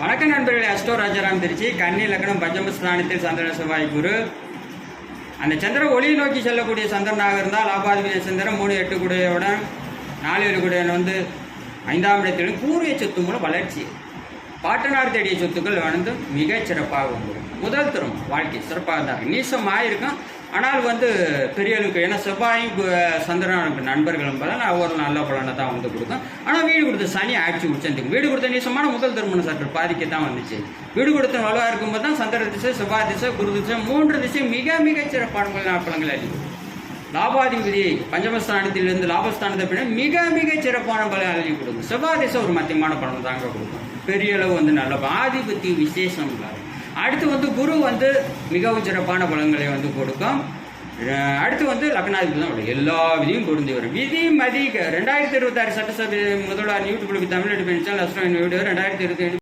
வணக்க நண்பர்களே, அஸ்டோ ராஜாராம் திருச்சி. கன்னி லக்னம் பஞ்சமஸ்தானத்தில் சந்திரன் செவ்வாய் குரு. அந்த சந்திரன் ஒளியை நோக்கி செல்லக்கூடிய சந்திரனாக இருந்தால் லாபாதிபதி சந்திரன் 3-8 கூடையுடன் 4-7 கூடையன் 5ஆம் இடத்திலும் பூர்வீக சொத்து மூலம் வளர்ச்சி பாட்டனார் தேடிய சொத்துக்கள் மிகச் சிறப்பாக வந்துடும். முதல் தரும் வாழ்க்கை சிறப்பாக தான் நீசமாக இருக்கும். ஆனால் பெரிய அளவுக்கு, ஏன்னா செவ்வாயும் சந்திரனுக்கு நண்பர்கள் என்பதால் ஒரு நல்ல பலனை தான் கொடுக்கும். ஆனால் வீடு கொடுத்த சனி ஆட்சி உச்சந்துக்கும். வீடு கொடுத்த நீசமான முதல் திருமணம் சற்று பாதிக்கத்தான் வந்துச்சு. வீடு கொடுத்த வலுவாக இருக்கும்போது தான் சந்திர திசை, செவ்வாய் திசை, குரு திசை 3 திசை மிக சிறப்பான பலன்கள் அளிக்கும். லாபாதிபதி பஞ்சமஸ்தானத்திலிருந்து லாபஸ்தானத்தை பின்ன மிக சிறப்பான பலன் அள்ளி கொடுக்கும். செவ்வாய் திசை ஒரு மத்தியமான பலன் தாங்க கொடுக்கும். பெரிய அளவு நல்ல ஆதிபத்தி விசேஷம். அடுத்து குரு மிகவும் சிறப்பான பலன்களை கொடுக்கும். அடுத்து லக்னாதிபதி தான் எல்லா விதியும் பொருந்தி வரும். விதி மதி 2026 சட்டசபை முதல்வர் யூடியூப் தமிழ் எடுப்பு 2025